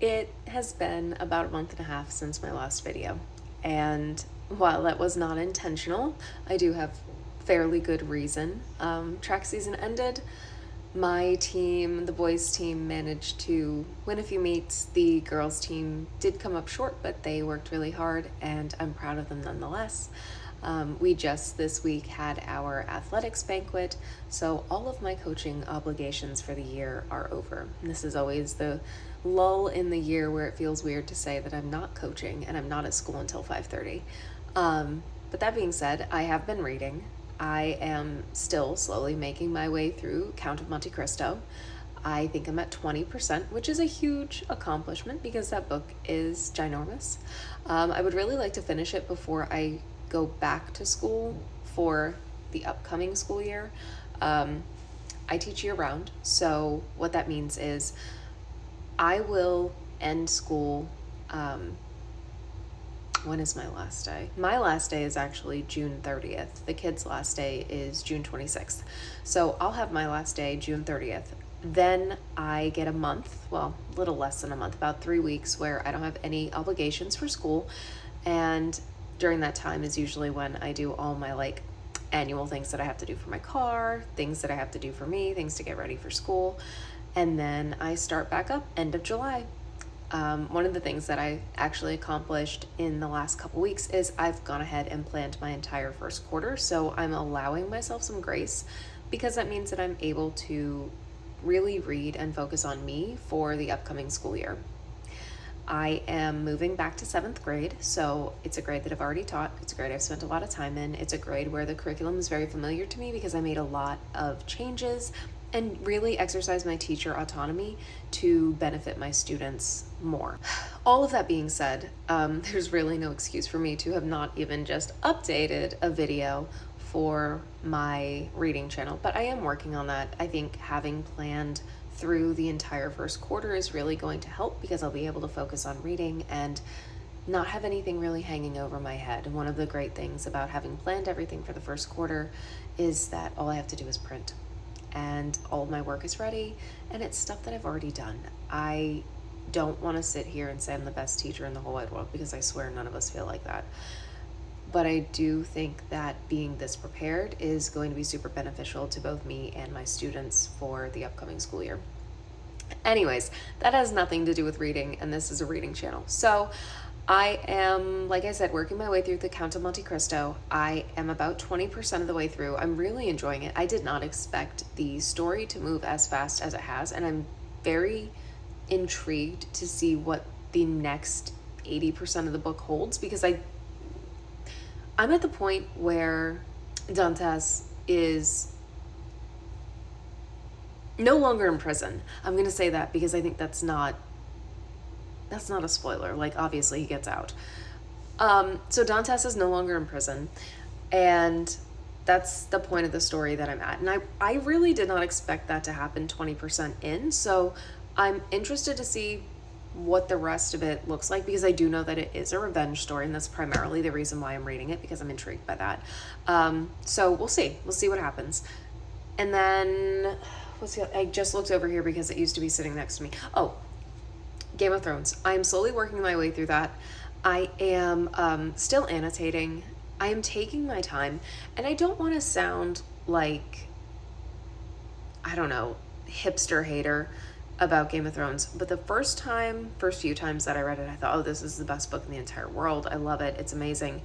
It has been about a month and a half since my last video, and while that was not intentional, I do have fairly good reason. Track season ended. My team, the boys' team, managed to win a few meets. The girls' team did come up short, but they worked really hard, and I'm proud of them nonetheless. We just this week had our athletics banquet, so all of my coaching obligations for the year are over. And this is always the lull in the year where it feels weird to say that I'm not coaching and I'm not at school until 5:30. But that being said, I have been reading. I am still slowly making my way through Count of Monte Cristo. I think I'm at 20%, which is a huge accomplishment because that book is ginormous. I would really like to finish it before I go back to school for the upcoming school year. I teach year round, so what that means is I will end school. When is my last day? My last day is actually June 30th. The kids' last day is June 26th. So I'll have my last day June 30th. Then I get a month, well, a little less than a month, about 3 weeks where I don't have any obligations for school. And during that time is usually when I do all my annual things that I have to do for my car, things that I have to do for me, things to get ready for school. And then I start back up end of July. One of the things that I actually accomplished in the last couple weeks is I've gone ahead and planned my entire first quarter. So I'm allowing myself some grace because that means that I'm able to really read and focus on me for the upcoming school year. I am moving back to 7th grade, so it's a grade that I've already taught. It's a grade I've spent a lot of time in. It's a grade where the curriculum is very familiar to me because I made a lot of changes and really exercise my teacher autonomy to benefit my students more. All of that being said, there's really no excuse for me to have not even just updated a video for my reading channel, but I am working on that. I think having planned through the entire first quarter is really going to help because I'll be able to focus on reading and not have anything really hanging over my head. And one of the great things about having planned everything for the first quarter is that all I have to do is print and all of my work is ready and it's stuff that I've already done. I don't want to sit here and say I'm the best teacher in the whole wide world because I swear none of us feel like that. But I do think that being this prepared is going to be super beneficial to both me and my students for the upcoming school year. Anyways, that has nothing to do with reading, and this is a reading channel. So I am, like I said, working my way through the Count of Monte Cristo. I am about 20% of the way through. I'm really enjoying it. I did not expect the story to move as fast as it has, and I'm very intrigued to see what the next 80% of the book holds because I'm at the point where Dantes is no longer in prison. I'm going to say that because I think that's not a spoiler. Obviously he gets out. So Dantes is no longer in prison, and that's the point of the story that I'm at. And I really did not expect that to happen 20% in, so I'm interested to see what the rest of it looks like because I do know that it is a revenge story, and that's primarily the reason why I'm reading it because I'm intrigued by that. So we'll see what happens. And then I just looked over here because it used to be sitting next to me. Oh, Game of Thrones. I'm slowly working my way through that. I am still annotating. I am taking my time, and I don't want to sound like, I don't know, hipster hater about Game of Thrones, but the first few times that I read it, I thought, oh, this is the best book in the entire world. I love it. It's amazing.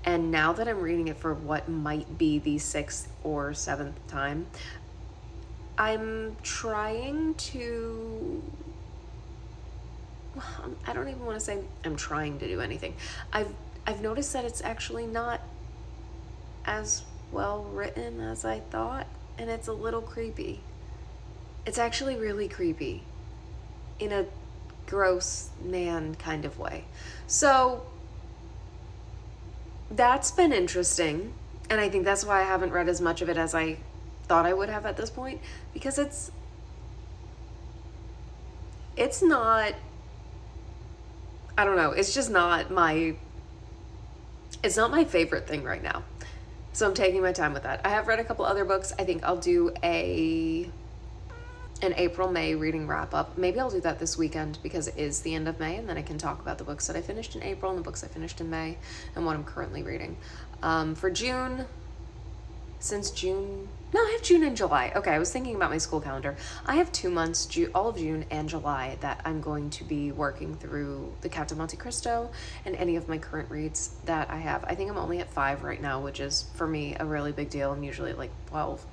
And now that I'm reading it for what might be the 6th or 7th time, I'm trying to, I don't even want to say I'm trying to do anything. I've noticed that it's actually not as well written as I thought, and it's a little creepy. It's actually really creepy in a gross man kind of way. So that's been interesting. And I think that's why I haven't read as much of it as I thought I would have at this point, because it's not, I don't know, it's just not my favorite thing right now. So I'm taking my time with that. I have read a couple other books. I think I'll do a an April-May reading wrap-up. Maybe I'll do that this weekend because it is the end of May, and then I can talk about the books that I finished in April and the books I finished in May and what I'm currently reading. For June, I have June and July. Okay, I was thinking about my school calendar. I have 2 months, all of June and July, that I'm going to be working through the Count of Monte Cristo and any of my current reads that I have. I think I'm only at 5 right now, which is, for me, a really big deal. I'm usually at like 12.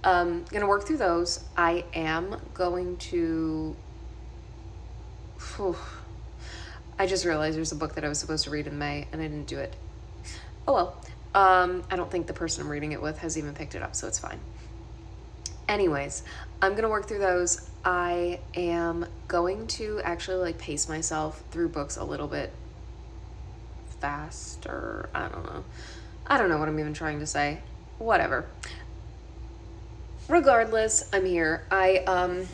Gonna work through those. I am going to... I just realized there's a book that I was supposed to read in May, and I didn't do it. Oh well. I don't think the person I'm reading it with has even picked it up, so it's fine. Anyways, I'm gonna work through those. I am going to actually like pace myself through books a little bit faster. I don't know what I'm even trying to say. Whatever. Regardless, I'm here. I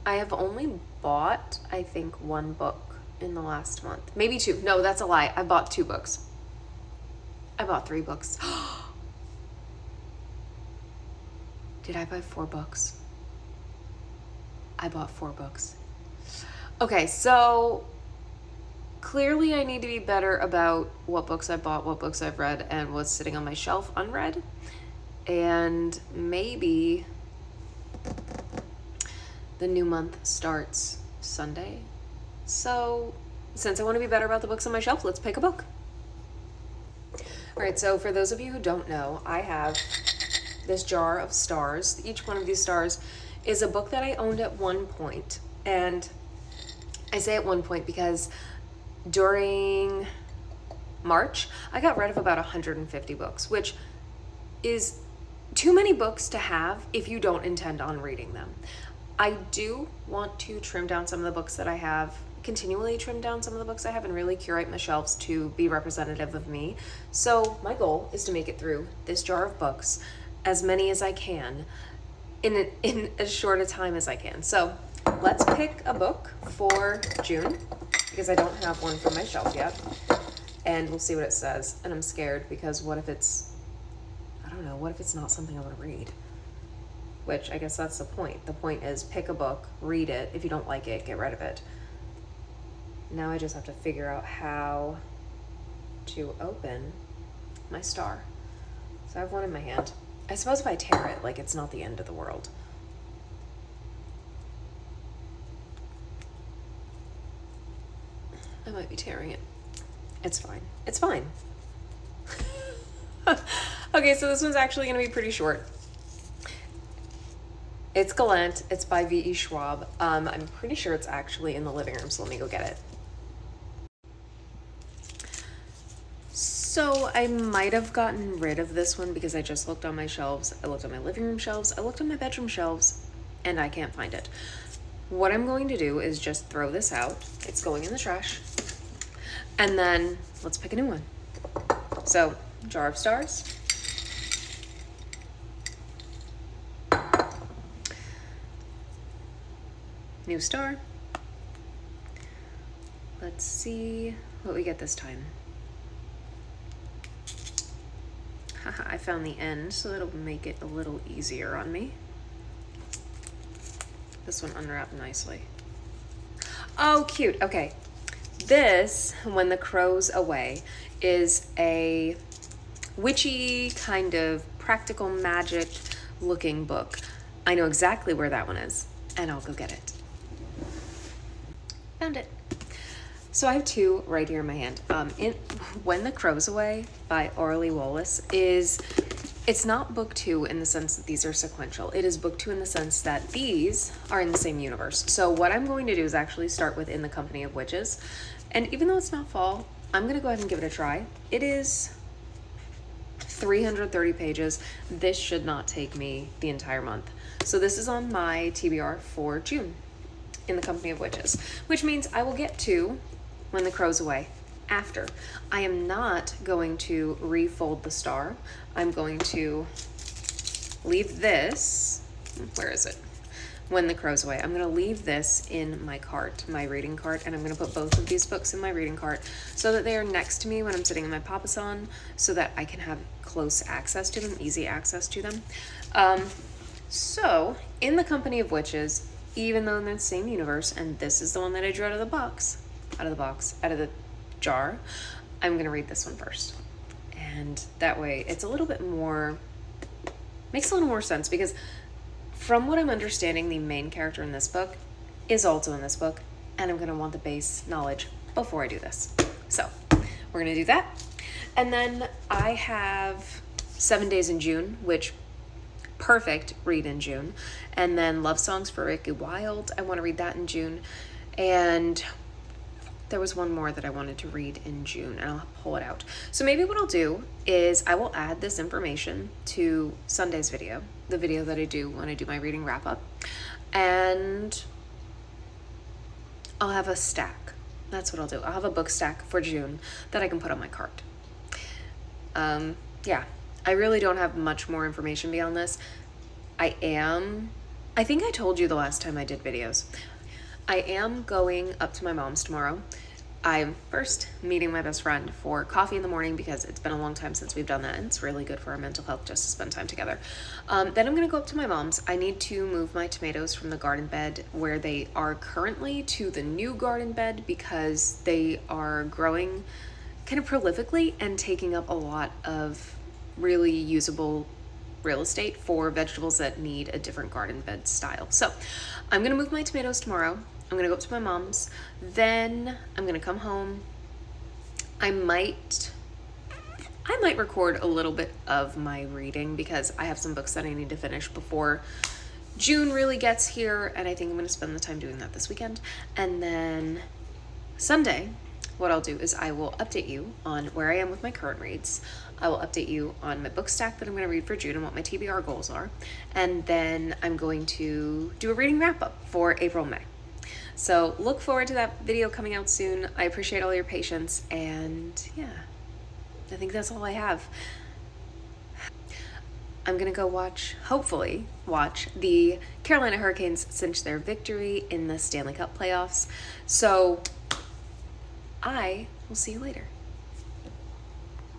have only bought, I think, 1 book in the last month. Maybe 2. No, that's a lie. I bought 2 books. I bought 3 books. Did I buy 4 books? I bought 4 books. Okay, so clearly I need to be better about what books I bought, what books I've read, and what's sitting on my shelf unread. And maybe the new month starts Sunday. So since I want to be better about the books on my shelf, let's pick a book. All right, so for those of you who don't know, I have this jar of stars. Each one of these stars is a book that I owned at one point. And I say at one point because during March, I got rid of about 150 books, which is too many books to have if you don't intend on reading them. I do want to trim down some of the books that I have, continually trim down some of the books I have, and really curate my shelves to be representative of me. So my goal is to make it through this jar of books, as many as I can, in as short a time as I can. So let's pick a book for June, because I don't have one for my shelf yet, and we'll see what it says. And I'm scared because what if it's not something I want to read? Which I guess that's the point. The point is pick a book, read it. If you don't like it, get rid of it. Now I just have to figure out how to open my star. So I have one in my hand. I suppose if I tear it, like, it's not the end of the world. I might be tearing it. It's fine. It's fine. Okay, so this one's actually going to be pretty short. It's Gallant. It's by V.E. Schwab. I'm pretty sure it's actually in the living room, so let me go get it. So I might have gotten rid of this one because I just looked on my shelves. I looked on my living room shelves. I looked on my bedroom shelves, and I can't find it. What I'm going to do is just throw this out. It's going in the trash. And then let's pick a new one. So, jar of stars. New star. Let's see what we get this time. Haha, I found the end, so that'll make it a little easier on me. This one unwrapped nicely. Oh, cute. Okay. This, When the Crow's Away, is a witchy kind of practical magic looking book. I know exactly where that one is, and I'll go get it. Found it. So I have 2 right here in my hand. When the Crow's Away by Orly Wallace it's not book 2 in the sense that these are sequential. It is book 2 in the sense that these are in the same universe. So what I'm going to do is actually start with In the Company of Witches. And even though it's not fall, I'm going to go ahead and give it a try. It is 330 pages. This should not take me the entire month. So this is on my TBR for June, In the Company of Witches, which means I will get to When the Crow's Away after. I am not going to refold the star. I'm going to leave this, where is it? When the Crow's Away. I'm going to leave this in my cart, my reading cart, and I'm going to put both of these books in my reading cart so that they are next to me when I'm sitting in my papasan, so that I can have close access to them, easy access to them. So, In the Company of Witches, even though in the same universe, and this is the one that I drew out of the jar, I'm gonna read this one first. And that way it's a little bit more, makes a little more sense, because from what I'm understanding, the main character in this book is also in this book, and I'm gonna want the base knowledge before I do this. So, we're gonna do that. And then I have 7 Days in June, which perfect read in June. And then Love Songs for Ricky Wilde, I want to read that in June. And there was one more that I wanted to read in June, and I'll pull it out. So maybe what I'll do is I will add this information to Sunday's video, the video that I do when I do my reading wrap up, and I'll have a stack. That's what I'll do. I'll have a book stack for June that I can put on my cart. Yeah, I really don't have much more information beyond this. I think I told you the last time I did videos. I am going up to my mom's tomorrow. I'm first meeting my best friend for coffee in the morning, because it's been a long time since we've done that, and it's really good for our mental health just to spend time together. Then I'm gonna go up to my mom's. I need to move my tomatoes from the garden bed where they are currently to the new garden bed, because they are growing kind of prolifically and taking up a lot of really usable real estate for vegetables that need a different garden bed style. So I'm gonna move my tomatoes tomorrow. I'm gonna go up to my mom's. Then I'm gonna come home. I might record a little bit of my reading, because I have some books that I need to finish before June really gets here, and I think I'm gonna spend the time doing that this weekend. And then Sunday, what I'll do is I will update you on where I am with my current reads. I will update you on my book stack that I'm going to read for June and what my TBR goals are. And then I'm going to do a reading wrap up for April and May. So look forward to that video coming out soon. I appreciate all your patience, and yeah, I think that's all I have. I'm gonna go hopefully watch the Carolina Hurricanes cinch their victory in the Stanley Cup playoffs. So I will see you later.